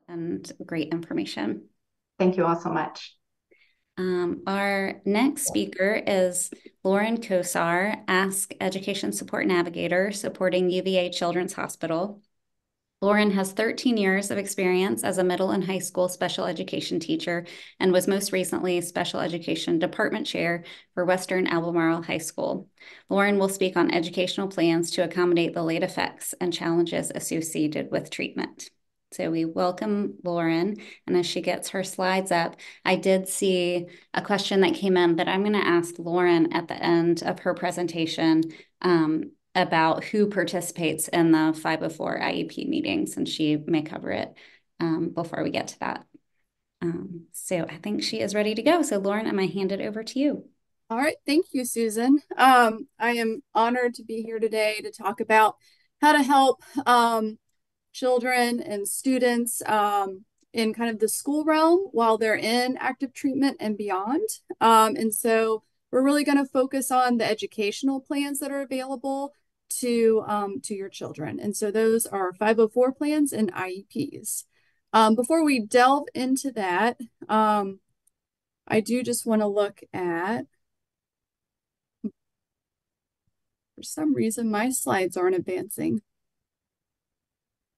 and great information. Thank you all so much. Our next speaker is Lauren Cousar, Ask Education Support Navigator, supporting UVA Children's Hospital. Lauren has 13 years of experience as a middle and high school special education teacher and was most recently special education department chair for Western Albemarle High School. Lauren will speak on educational plans to accommodate the late effects and challenges associated with treatment. So we welcome Lauren, and as she gets her slides up, I did see a question that came in that I'm going to ask Lauren at the end of her presentation about who participates in the 504 IEP meetings, and she may cover it before we get to that. So I think she is ready to go. So Lauren, I'm going to hand it over to you. All right, thank you, Susan. I am honored to be here today to talk about how to help children and students in kind of the school realm while they're in active treatment and beyond. And so we're really going to focus on the educational plans that are available to your children. And so those are 504 plans and IEPs. Before we delve into that, I do just want to look at, for some reason, my slides aren't advancing.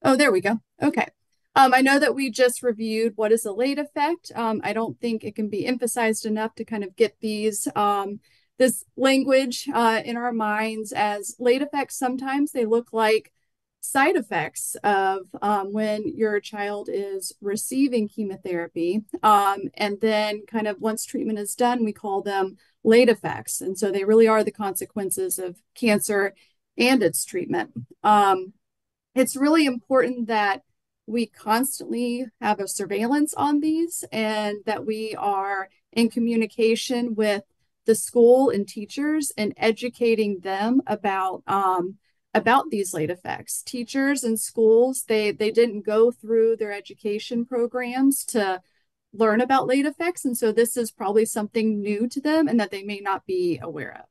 Oh, there we go. Okay. I know that we just reviewed what is a late effect. I don't think it can be emphasized enough to kind of get this language in our minds, as late effects. Sometimes they look like side effects of when your child is receiving chemotherapy. And then kind of once treatment is done, we call them late effects. And so they really are the consequences of cancer and its treatment. It's really important that we constantly have a surveillance on these and that we are in communication with the school and teachers and educating them about these late effects. Teachers and schools, they didn't go through their education programs to learn about late effects. And so this is probably something new to them and that they may not be aware of.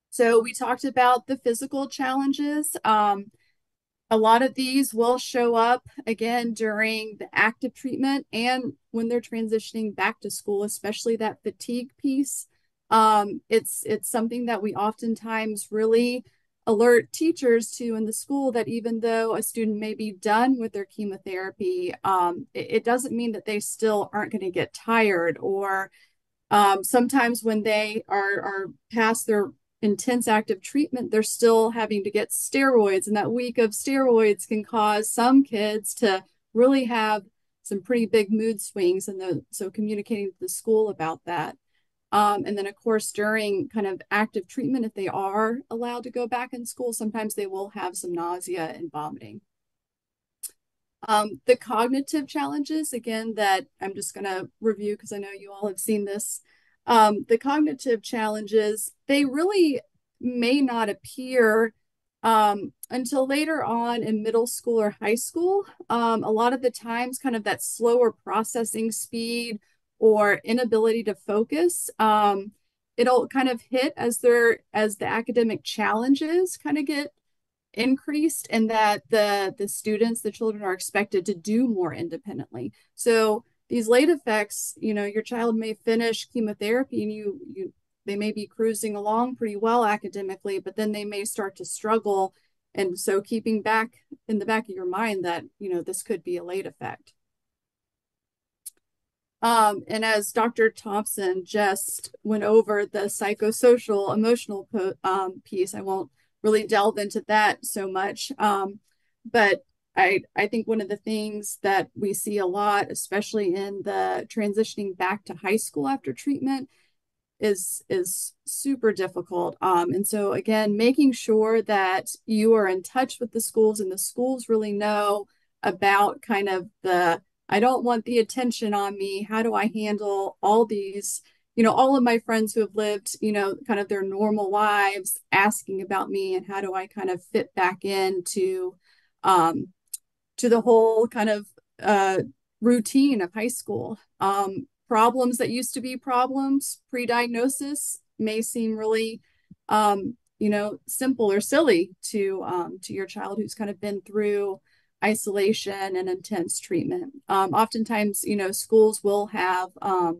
So we talked about the physical challenges. A lot of these will show up again during the active treatment and when they're transitioning back to school, especially that fatigue piece. It's something that we oftentimes really alert teachers to in the school, that even though a student may be done with their chemotherapy, it doesn't mean that they still aren't going to get tired, or sometimes when they are past their intense active treatment, they're still having to get steroids, and that week of steroids can cause some kids to really have some pretty big mood swings. And so communicating to the school about that. And then of course, during kind of active treatment, if they are allowed to go back in school, sometimes they will have some nausea and vomiting. The cognitive challenges, again, that I'm just going to review because I know you all have seen this. The cognitive challenges, they really may not appear until later on in middle school or high school. A lot of the times, kind of that slower processing speed or inability to focus, it'll kind of hit as the academic challenges kind of get increased, and that the children are expected to do more independently. So these late effects, your child may finish chemotherapy and they may be cruising along pretty well academically, but then they may start to struggle. And so keeping back in the back of your mind that, this could be a late effect. And as Dr. Thompson just went over the psychosocial emotional piece, I won't really delve into that so much. But I think one of the things that we see a lot, especially in the transitioning back to high school after treatment, is super difficult. And so again, making sure that you are in touch with the schools and the schools really know about kind of I don't want the attention on me. How do I handle all these, all of my friends who have lived, kind of their normal lives asking about me, and how do I kind of fit back into to the whole kind of routine of high school. Problems that used to be problems pre-diagnosis may seem really, simple or silly to your child who's kind of been through isolation and intense treatment. Oftentimes, schools will have a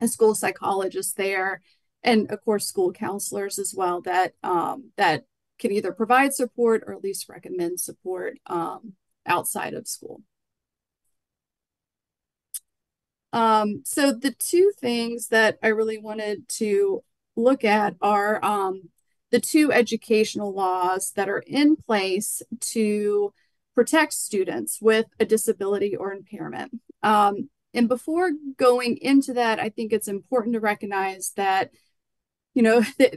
school psychologist there, and of course, school counselors as well that can either provide support or at least recommend support outside of school. So the two things that I really wanted to look at are the two educational laws that are in place to protect students with a disability or impairment. And before going into that, I think it's important to recognize that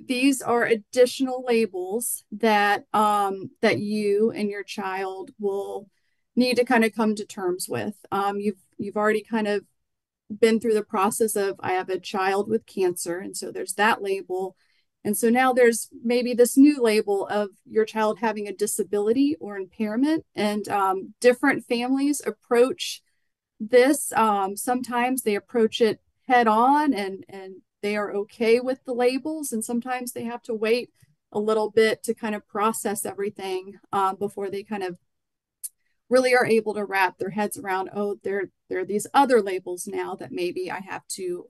these are additional labels that that you and your child will need to kind of come to terms with. You've already kind of been through the process of I have a child with cancer, and so there's that label. And so now there's maybe this new label of your child having a disability or impairment, and different families approach this. Sometimes they approach it head on and they are okay with the labels, and sometimes they have to wait a little bit to kind of process everything before they kind of really are able to wrap their heads around, oh, there are these other labels now that maybe I have to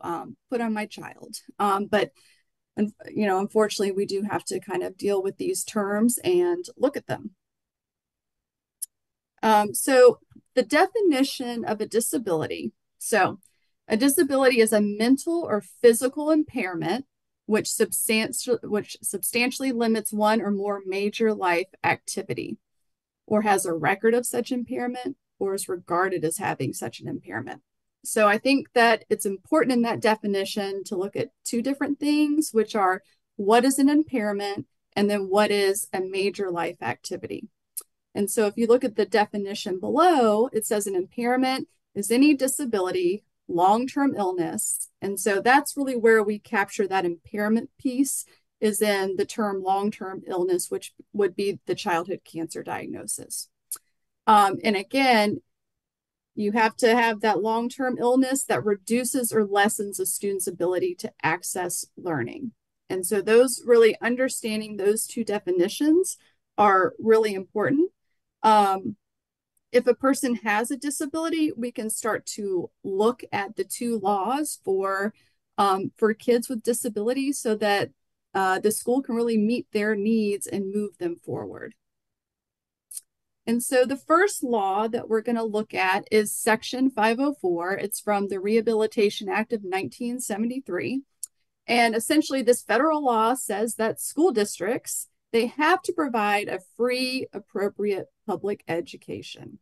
put on my child. But unfortunately, we do have to kind of deal with these terms and look at them. So the definition of a disability. So a disability is a mental or physical impairment which substantially limits one or more major life activity, or has a record of such impairment, or is regarded as having such an impairment. So I think that it's important in that definition to look at two different things, which are what is an impairment and then what is a major life activity. And so if you look at the definition below, it says an impairment is any disability, long-term illness. And so that's really where we capture that impairment piece, is in the term long-term illness, which would be the childhood cancer diagnosis. And again, you have to have that long-term illness that reduces or lessens a student's ability to access learning. And so those really understanding those two definitions are really important. If a person has a disability, we can start to look at the two laws for kids with disabilities so that the school can really meet their needs and move them forward. And so the first law that we're going to look at is Section 504. It's from the Rehabilitation Act of 1973. And essentially, this federal law says that school districts, they have to provide a free, appropriate public education.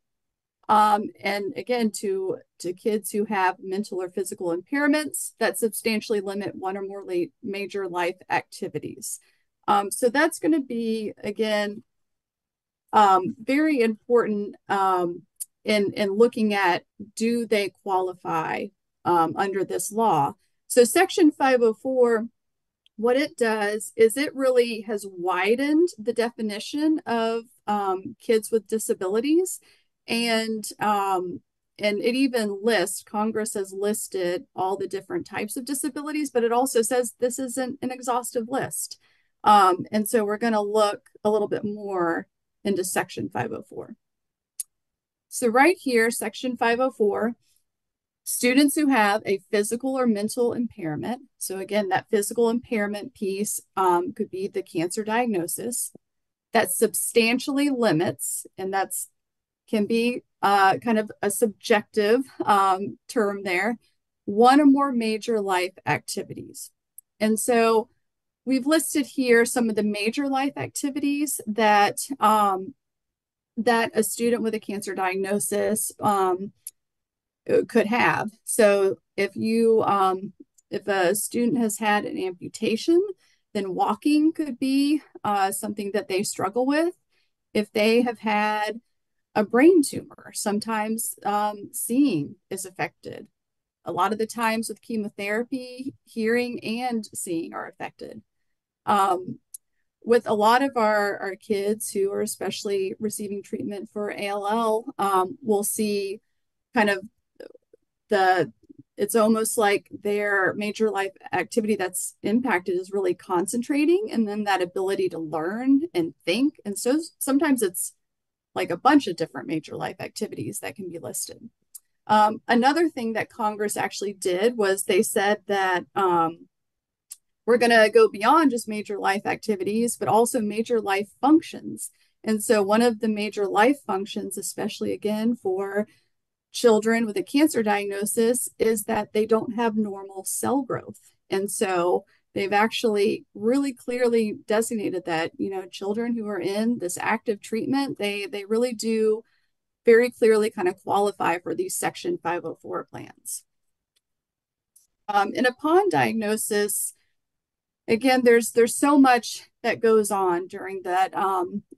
And again, to kids who have mental or physical impairments that substantially limit one or more major life activities. So that's going to be, again, very important in looking at, do they qualify under this law? So Section 504, what it does is it really has widened the definition of kids with disabilities. And it even lists, Congress has listed all the different types of disabilities, but it also says this isn't an exhaustive list. And so we're going to look a little bit more into Section 504. So right here, Section 504, students who have a physical or mental impairment. So again, that physical impairment piece could be the cancer diagnosis that substantially limits, and that's can be kind of a subjective term there, one or more major life activities. And so we've listed here some of the major life activities that that a student with a cancer diagnosis could have. So if a student has had an amputation, then walking could be something that they struggle with. If they have had a brain tumor, sometimes seeing is affected. A lot of the times with chemotherapy, hearing and seeing are affected. With a lot of our kids who are especially receiving treatment for ALL, we'll see kind of it's almost like their major life activity that's impacted is really concentrating, and then that ability to learn and think. And so sometimes it's like a bunch of different major life activities that can be listed. Another thing that Congress actually did was they said that we're going to go beyond just major life activities, but also major life functions. And so one of the major life functions, especially again for children with a cancer diagnosis, is that they don't have normal cell growth. And so they've actually really clearly designated that, children who are in this active treatment, they really do very clearly kind of qualify for these Section 504 plans. And upon diagnosis, again, there's so much that goes on during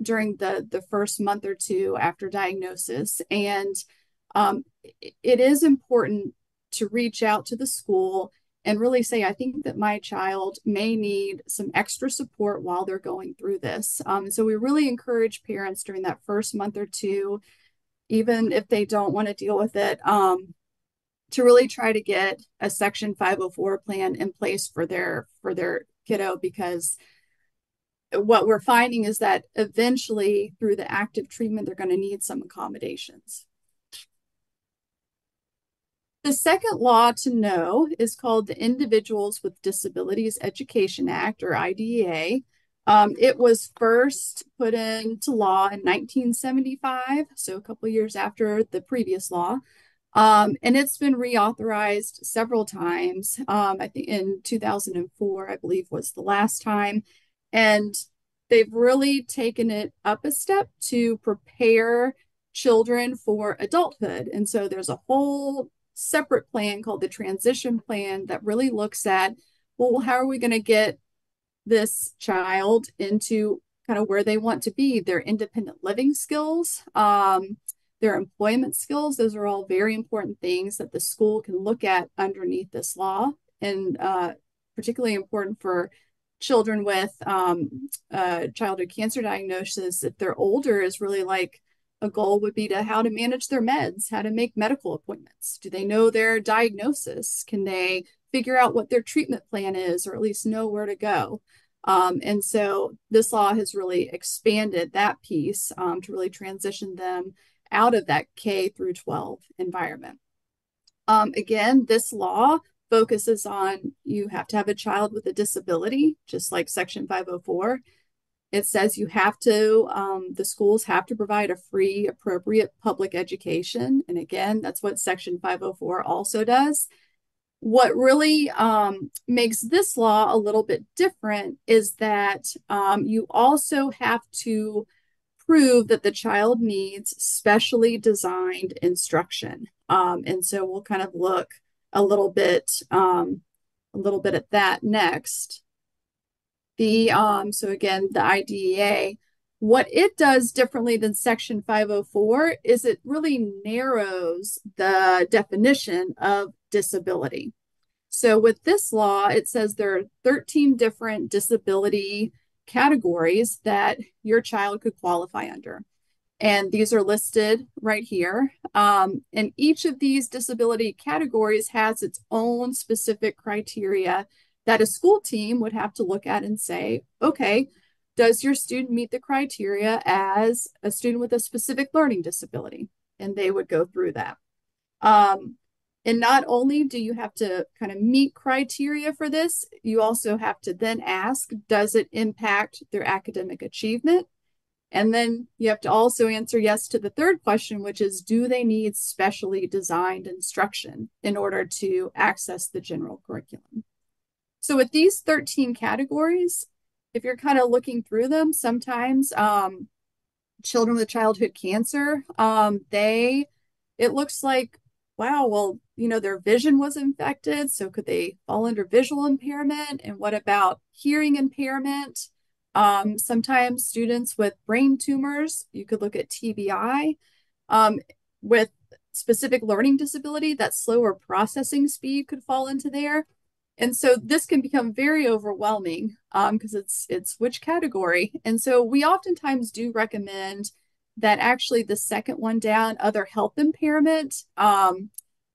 during the first month or two after diagnosis, and it is important to reach out to the school and really say, I think that my child may need some extra support while they're going through this. So we really encourage parents during that first month or two, even if they don't want to deal with it, to really try to get a Section 504 plan in place for their kiddo, because what we're finding is that eventually through the active treatment, they're going to need some accommodations. The second law to know is called the Individuals with Disabilities Education Act, or IDEA. It was first put into law in 1975, so a couple years after the previous law. And it's been reauthorized several times. I think in 2004, I believe, was the last time. And they've really taken it up a step to prepare children for adulthood. And so there's a whole separate plan called the transition plan that really looks at, well, how are we going to get this child into kind of where they want to be, their independent living skills, their employment skills. Those are all very important things that the school can look at underneath this law, and particularly important for children with childhood cancer diagnosis. If they're older, is really like a goal would be to how to manage their meds, how to make medical appointments. Do they know their diagnosis? Can they figure out what their treatment plan is, or at least know where to go? And so this law has really expanded that piece to really transition them out of that K through 12 environment. Again, this law focuses on you have to have a child with a disability, just like Section 504. It says you have to, the schools have to provide a free, appropriate public education. And again, that's what Section 504 also does. What really makes this law a little bit different is that you also have to prove that the child needs specially designed instruction. And so we'll kind of look a little bit at that next. So again, the IDEA, what it does differently than Section 504 is it really narrows the definition of disability. So with this law, it says there are 13 different disability categories that your child could qualify under. And these are listed right here. And each of these disability categories has its own specific criteria that a school team would have to look at and say, okay, does your student meet the criteria as a student with a specific learning disability? And they would go through that. And not only do you have to kind of meet criteria for this, you also have to then ask, does it impact their academic achievement? And then you have to also answer yes to the third question, which is, do they need specially designed instruction in order to access the general curriculum? So with these 13 categories, if you're kind of looking through them, sometimes children with childhood cancer, it looks like, wow, well, their vision was infected. So could they fall under visual impairment? And what about hearing impairment? Sometimes students with brain tumors, you could look at TBI. With specific learning disability, that slower processing speed could fall into there. And so this can become very overwhelming because it's which category. And so we oftentimes do recommend that actually the second one down, other health impairment,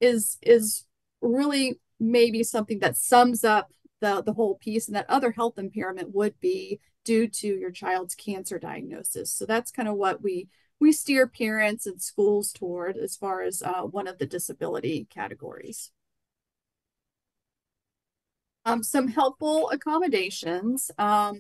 is really maybe something that sums up the whole piece, and that other health impairment would be due to your child's cancer diagnosis. So that's kind of what we we steer parents and schools toward as far as one of the disability categories. Some helpful accommodations are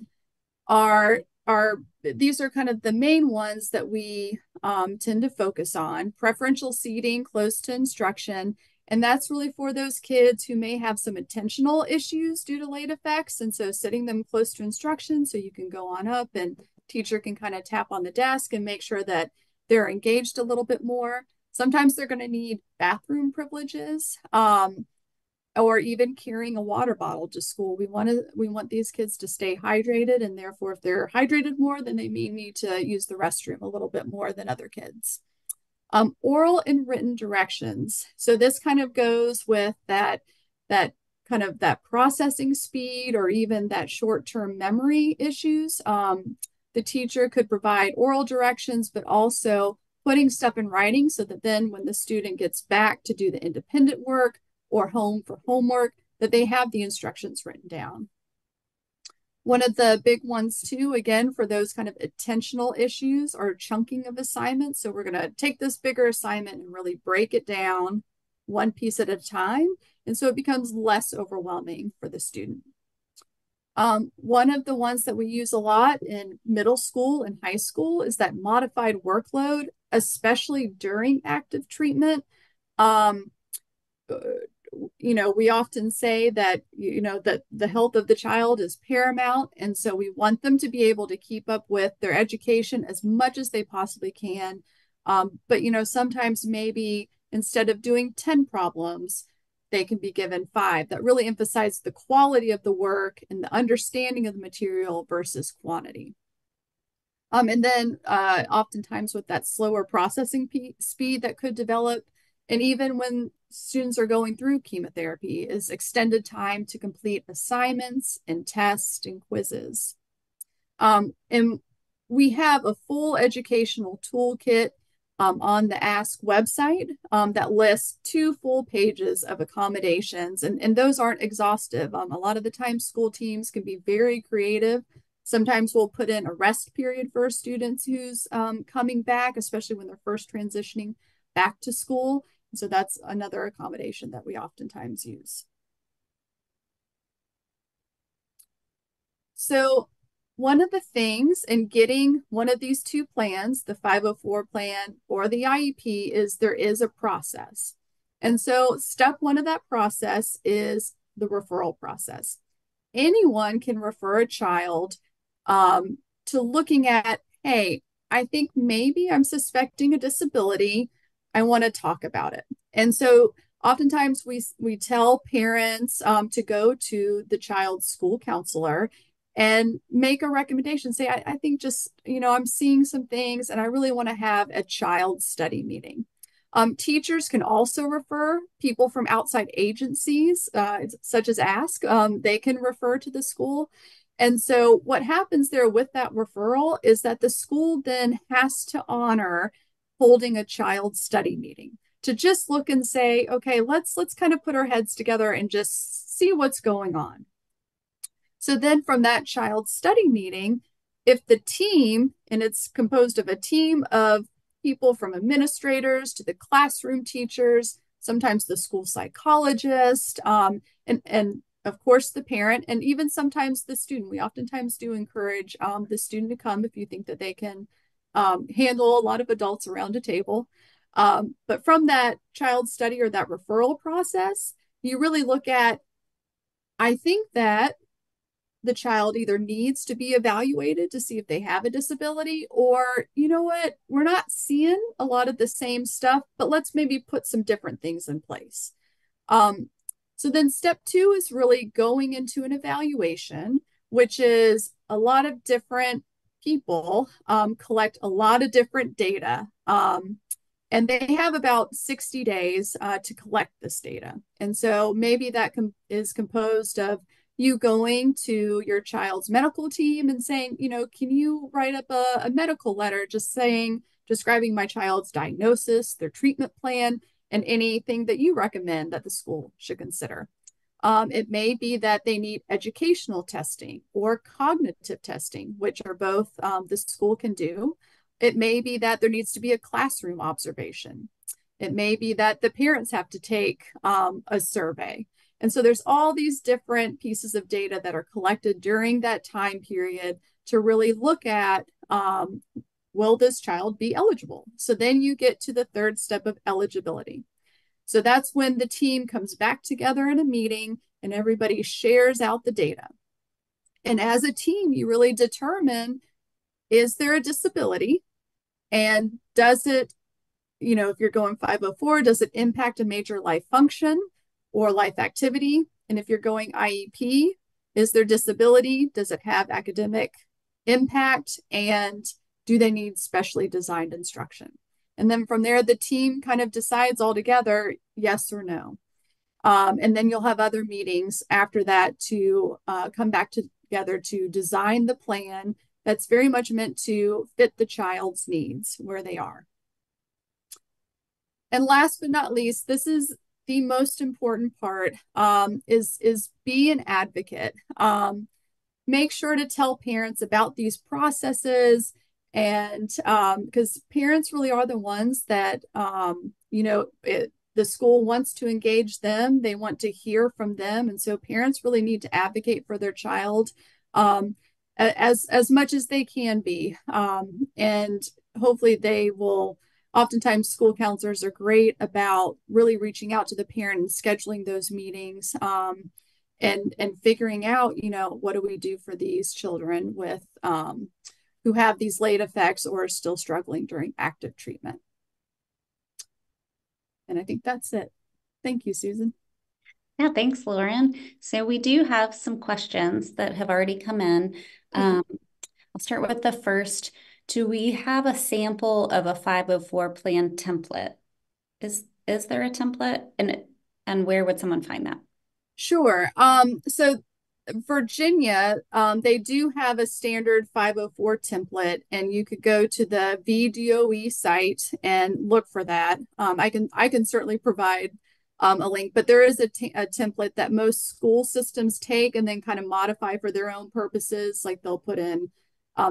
these are kind of the main ones that we tend to focus on. Preferential seating close to instruction, and that's really for those kids who may have some attentional issues due to late effects. And so sitting them close to instruction so you can go on up and teacher can kind of tap on the desk and make sure that they're engaged a little bit more. Sometimes they're going to need bathroom privileges. Or even carrying a water bottle to school. We want these kids to stay hydrated, and therefore, if they're hydrated more, then they may need to use the restroom a little bit more than other kids. Oral and written directions. So this kind of goes with that kind of that processing speed or even that short-term memory issues. The teacher could provide oral directions, but also putting stuff in writing so that then when the student gets back to do the independent work or home for homework, that they have the instructions written down. One of the big ones too, again, for those kind of attentional issues are chunking of assignments. So we're going to take this bigger assignment and really break it down one piece at a time. And so it becomes less overwhelming for the student. One of the ones that we use a lot in middle school and high school is that modified workload, especially during active treatment. We often say that, that the health of the child is paramount. And so we want them to be able to keep up with their education as much as they possibly can. But, sometimes maybe instead of doing 10 problems, they can be given 5. That really emphasizes the quality of the work and the understanding of the material versus quantity. And then oftentimes with that slower processing speed that could develop, and even when students are going through chemotherapy, is extended time to complete assignments and tests and quizzes. And we have a full educational toolkit on the Ask website that lists 2 full pages of accommodations, and those aren't exhaustive. A lot of the time, school teams can be very creative. Sometimes we'll put in a rest period for students who's coming back, especially when they're first transitioning back to school. So that's another accommodation that we oftentimes use. So one of the things in getting one of these 2 plans, the 504 plan or the IEP, is there is a process. And so step 1 of that process is the referral process. Anyone can refer a child to looking at, hey, I think maybe I'm suspecting a disability. I want to talk about it. And so oftentimes we tell parents to go to the child's school counselor and make a recommendation. Say, I think just, I'm seeing some things and I really want to have a child study meeting. Teachers can also refer people from outside agencies, such as Ask. They can refer to the school. And so what happens there with that referral is that the school then has to honor holding a child study meeting to just look and say, okay, let's kind of put our heads together and just see what's going on. So then from that child study meeting, if the team, and it's composed of a team of people from administrators to the classroom teachers, sometimes the school psychologist, and of course the parent, and even sometimes the student. We oftentimes do encourage the student to come if you think that they can handle a lot of adults around a table. But from that child study or that referral process, you really look at, I think that the child either needs to be evaluated to see if they have a disability, or, you know what, we're not seeing a lot of the same stuff, but let's maybe put some different things in place. So then step 2 is really going into an evaluation, which is a lot of different people collect a lot of different data. And they have about 60 days to collect this data. And so maybe that is composed of you going to your child's medical team and saying, can you write up a medical letter just saying, describing my child's diagnosis, their treatment plan, and anything that you recommend that the school should consider. It may be that they need educational testing or cognitive testing, which are both the school can do. It may be that there needs to be a classroom observation. It may be that the parents have to take a survey. And so there's all these different pieces of data that are collected during that time period to really look at, will this child be eligible? So then you get to the third step of eligibility. So that's when the team comes back together in a meeting and everybody shares out the data. And as a team, you really determine, is there a disability? And does it, if you're going 504, does it impact a major life function or life activity? And if you're going IEP, is there disability? Does it have academic impact? And do they need specially designed instruction? And then from there, the team kind of decides all together, yes or no. And then you'll have other meetings after that to come back together to design the plan that's very much meant to fit the child's needs where they are. And last but not least, this is the most important part, is be an advocate. Make sure to tell parents about these processes, and because parents really are the ones that, the school wants to engage them. They want to hear from them. And so parents really need to advocate for their child as much as they can be. And hopefully they will. Oftentimes, school counselors are great about really reaching out to the parent and scheduling those meetings, and figuring out, what do we do for these children with who have these late effects or are still struggling during active treatment. And I think that's it. Thank you, Susan. Yeah, thanks, Lauren. So we do have some questions that have already come in. I'll start with the first. Do we have a sample of a 504 plan template? Is there a template, and where would someone find that? Sure. So Virginia, they do have a standard 504 template, and you could go to the VDOE site and look for that. I can certainly provide a link, but there is a template that most school systems take and then kind of modify for their own purposes. Like they'll put in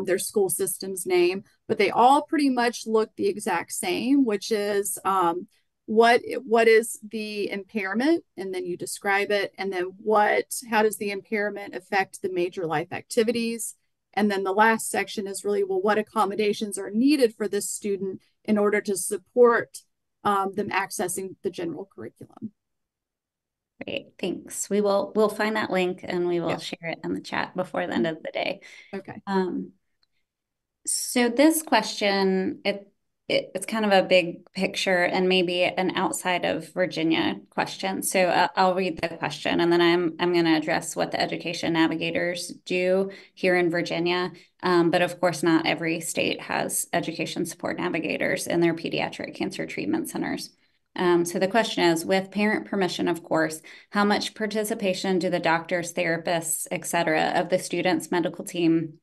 their school system's name, but they all pretty much look the exact same, which is what is the impairment, and then you describe it, and then how does the impairment affect the major life activities, and then the last section is really, well, what accommodations are needed for this student in order to support them accessing the general curriculum. Great, thanks. We'll find that link and we will share it in the chat before the end of the day. Okay. So this question, it's kind of a big picture and maybe an outside of Virginia question. So I'll read the question, and then I'm going to address what the education navigators do here in Virginia. But of course, not every state has education support navigators in their pediatric cancer treatment centers. So the question is, with parent permission, of course, how much participation do the doctors, therapists, et cetera, of the student's medical team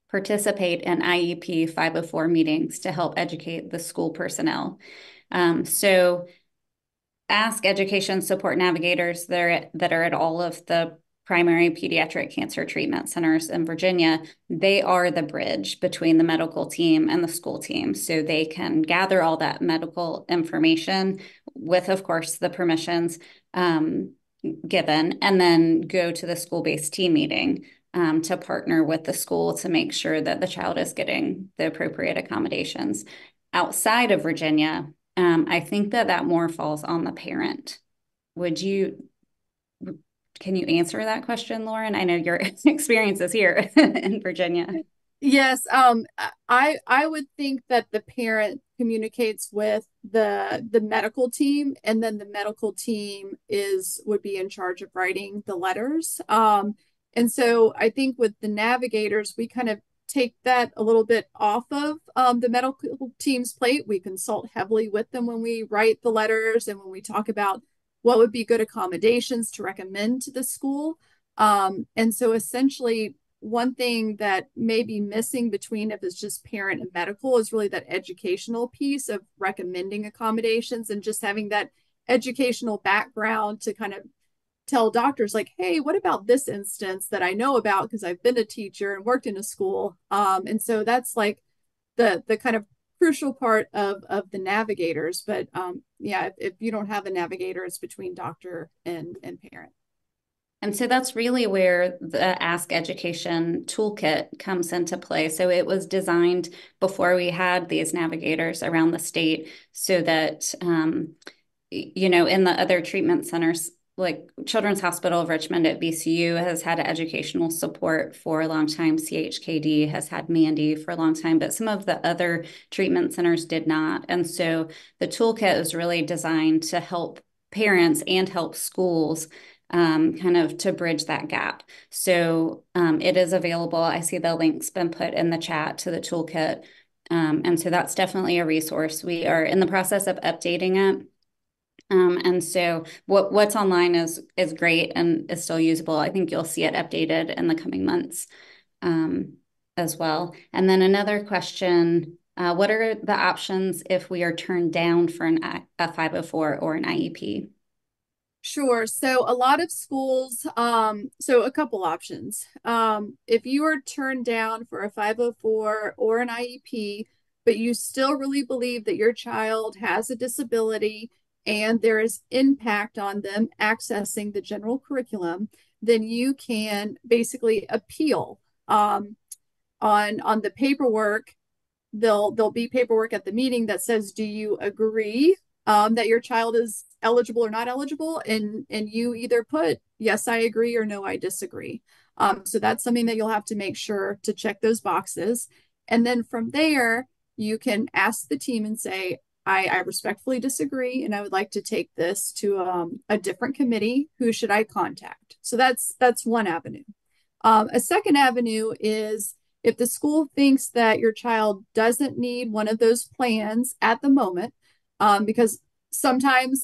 participate in IEP 504 meetings to help educate the school personnel? So ask education support navigators that are at all of the primary pediatric cancer treatment centers in Virginia. They are the bridge between the medical team and the school team. So they can gather all that medical information with, of course, the permissions given, and then go to the school-based team meeting to partner with the school to make sure that the child is getting the appropriate accommodations. Outside of Virginia, I think that more falls on the parent. Can you answer that question, Lauren? I know your experience is here in Virginia. Yes, I would think that the parent communicates with the medical team, and then the medical team would be in charge of writing the letters. And so I think with the navigators, we kind of take that a little bit off of the medical team's plate. We consult heavily with them when we write the letters and when we talk about what would be good accommodations to recommend to the school. And so essentially, one thing that may be missing between if it's just parent and medical is really that educational piece of recommending accommodations and just having that educational background to kind of tell doctors like, hey, what about this instance that I know about because I've been a teacher and worked in a school. And so that's the kind of crucial part of the navigators. But yeah, if you don't have a navigator, it's between doctor and parent. And so that's really where the Ask Education toolkit comes into play. So it was designed before we had these navigators around the state so that, in the other treatment centers, like Children's Hospital of Richmond at VCU has had educational support for a long time. CHKD has had Mandy for a long time, but some of the other treatment centers did not. And so the toolkit is really designed to help parents and help schools kind of to bridge that gap. So it is available. I see the link's been put in the chat to the toolkit. And so that's definitely a resource. We are in the process of updating it. And so what's online is great and is still usable. I think you'll see it updated in the coming months as well. And then another question, what are the options if we are turned down for a 504 or an IEP? Sure. So a lot of schools, so a couple options. If you are turned down for a 504 or an IEP, but you still really believe that your child has a disability and there is impact on them accessing the general curriculum, then you can basically appeal on the paperwork. There'll be paperwork at the meeting that says, do you agree that your child is eligible or not eligible? And you either put yes, I agree, or no, I disagree. So that's something that you'll have to make sure to check those boxes. And then from there, you can ask the team and say, I respectfully disagree, and I would like to take this to a different committee. Who should I contact? So that's one avenue. A second avenue is if the school thinks that your child doesn't need one of those plans at the moment, because sometimes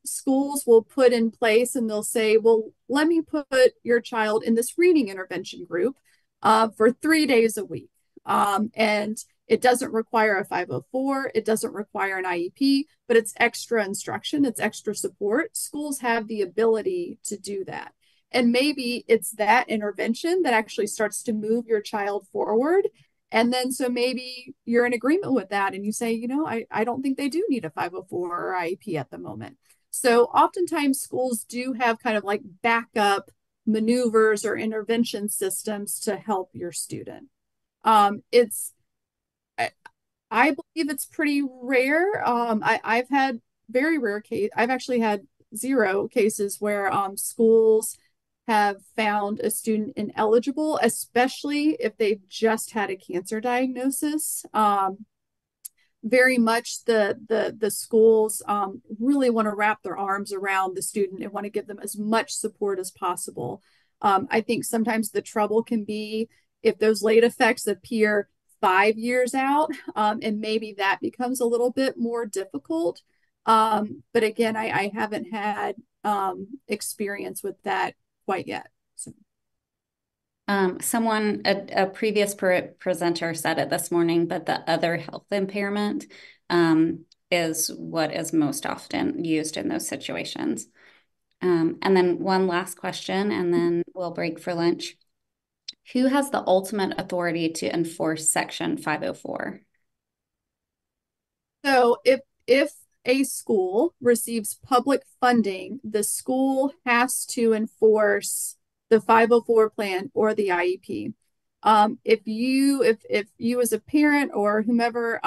schools will put in place and they'll say, well, let me put your child in this reading intervention group for 3 days a week. And it doesn't require a 504, it doesn't require an IEP, but it's extra instruction, it's extra support. Schools have the ability to do that. And maybe it's that intervention that actually starts to move your child forward. And then so maybe you're in agreement with that and you say, I don't think they do need a 504 or IEP at the moment. So oftentimes schools do have kind of like backup maneuvers or intervention systems to help your student. It's I believe it's pretty rare. I've had very rare case. I've actually had zero cases where schools have found a student ineligible, especially if they've just had a cancer diagnosis. Very much the schools really want to wrap their arms around the student and want to give them as much support as possible. I think sometimes the trouble can be if those late effects appear 5 years out, and maybe that becomes a little bit more difficult. But again, I haven't had experience with that quite yet. So. A previous presenter said it this morning, but the other health impairment is what is most often used in those situations. And then one last question, and then we'll break for lunch. Who has the ultimate authority to enforce Section 504? So if a school receives public funding, the school has to enforce the 504 plan or the IEP. If you as a parent or whomever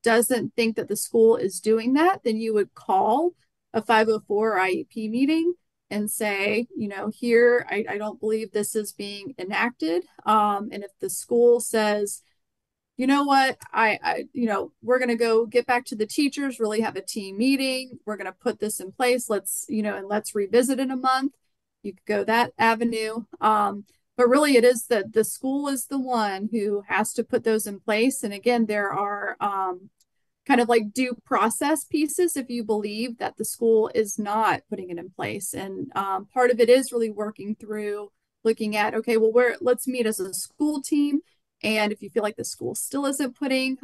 doesn't think that the school is doing that, then you would call a 504 or IEP meeting and say, here, I don't believe this is being enacted. And if the school says, you know what, we're going to go get back to the teachers, really have a team meeting. We're going to put this in place. And let's revisit in a month. You could go that avenue. But really it is that the school is the one who has to put those in place. And again, there are kind of like due process pieces if you believe that the school is not putting it in place. And part of it is really working through looking at, okay, well, let's meet as a school team. And if you feel like the school still isn't putting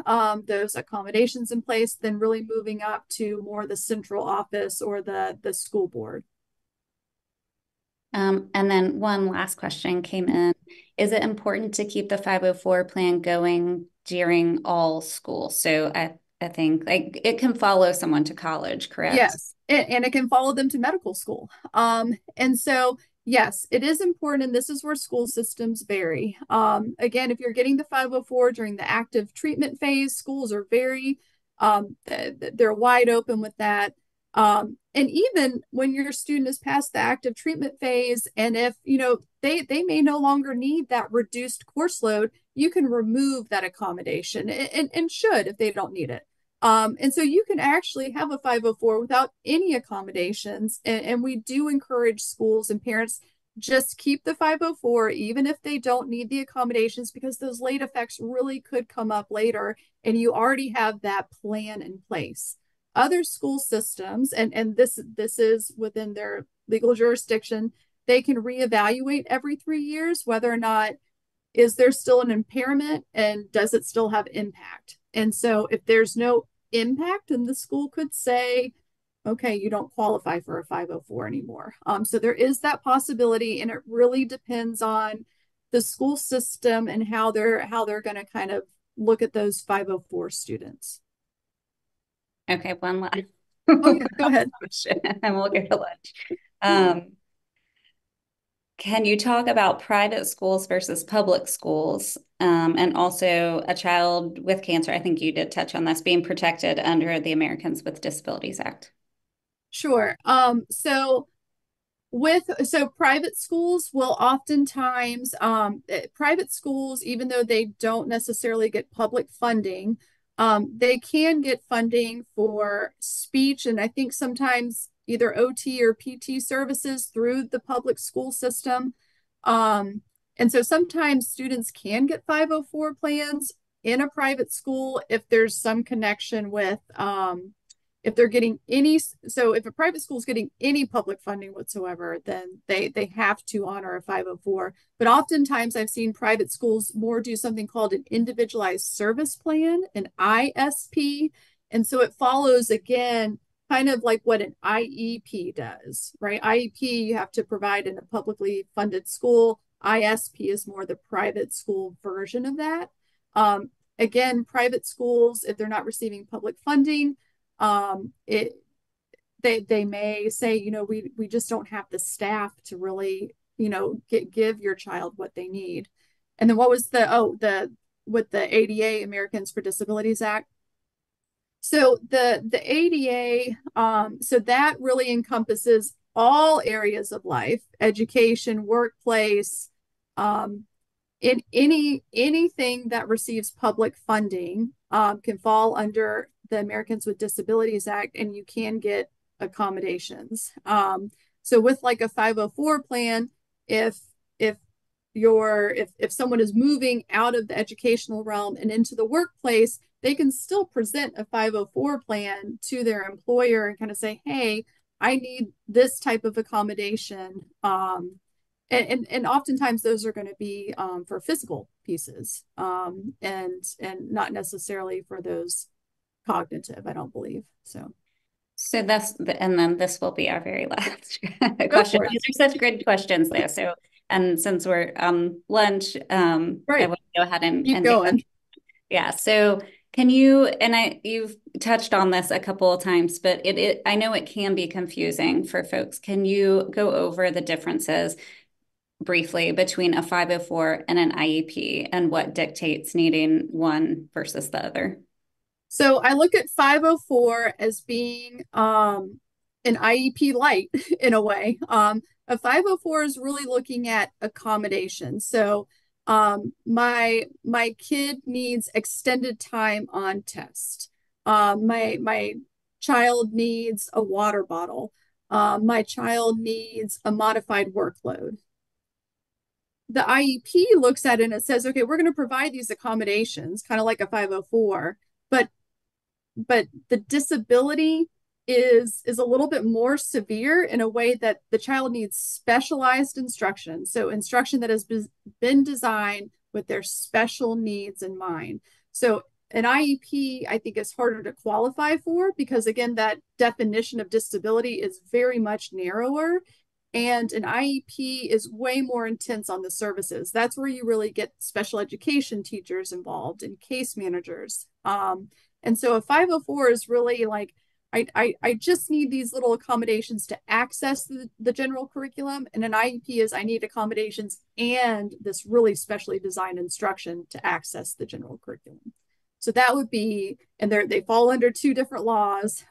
those accommodations in place, then really moving up to more the central office or the school board. And then one last question came in. Is it important to keep the 504 plan going during all school. So I think like it can follow someone to college, correct? Yes, and it can follow them to medical school. And so, yes, it is important, and this is where school systems vary. Again, if you're getting the 504 during the active treatment phase, schools are very, they're wide open with that. And even when your student is past the active treatment phase, and if, they may no longer need that reduced course load, you can remove that accommodation and should if they don't need it. And so you can actually have a 504 without any accommodations. And we do encourage schools and parents just keep the 504, even if they don't need the accommodations, because those late effects really could come up later. And you already have that plan in place. Other school systems, and this is within their legal jurisdiction, they can reevaluate every 3 years whether or not is there still an impairment and does it still have impact? And so if there's no impact, then the school could say, okay, you don't qualify for a 504 anymore. So there is that possibility, and it really depends on the school system and how they're going to kind of look at those 504 students. Okay, one last Oh yeah, go ahead. question, and we'll go to lunch. Um, can you talk about private schools versus public schools, and also a child with cancer? I think you did touch on this being protected under the Americans with Disabilities Act. Sure. So private schools will oftentimes private schools, even though they don't necessarily get public funding, they can get funding for speech and I think sometimes either OT or PT services through the public school system. um, and so sometimes students can get 504 plans in a private school if there's some connection with if they're getting any, so if a private school is getting any public funding whatsoever, then they have to honor a 504. But oftentimes I've seen private schools more do something called an individualized service plan, an ISP. And so it follows again kind of like what an IEP does, right? IEP you have to provide in a publicly funded school. ISP is more the private school version of that. Again, private schools, if they're not receiving public funding, it they may say, we just don't have the staff to really, give your child what they need. And then what was the with the ADA, Americans for Disabilities Act. So the ADA, so that really encompasses all areas of life, education, workplace, um, in anything that receives public funding can fall under the Americans with Disabilities Act, and you can get accommodations. So with like a 504 plan, if if if someone is moving out of the educational realm and into the workplace, they can still present a 504 plan to their employer and kind of say, hey, I need this type of accommodation. And oftentimes those are going to be for physical pieces, and not necessarily for those cognitive, I don't believe. So and then this will be our very last Go question. for it. These are such good questions there. So, and since we're lunch, I Right. will go ahead Keep and get, going. yeah. So can you, and you've touched on this a couple of times, but I know it can be confusing for folks. Can you go over the differences briefly between a 504 and an IEP and what dictates needing one versus the other? So I look at 504 as being an IEP light in a way. A 504 is really looking at accommodation. So my kid needs extended time on test. My child needs a water bottle. My child needs a modified workload. The IEP looks at it and it says, okay, we're going to provide these accommodations, kind of like a 504, but the disability is a little bit more severe in a way that the child needs specialized instruction. So instruction that has been designed with their special needs in mind. So an IEP, I think, is harder to qualify for because, again, that definition of disability is very much narrower. And an IEP is way more intense on the services. That's where you really get special education teachers involved and case managers. And so a 504 is really like, I just need these little accommodations to access the general curriculum. And an IEP is I need accommodations and this really specially designed instruction to access the general curriculum. So that would be, and they fall under two different laws.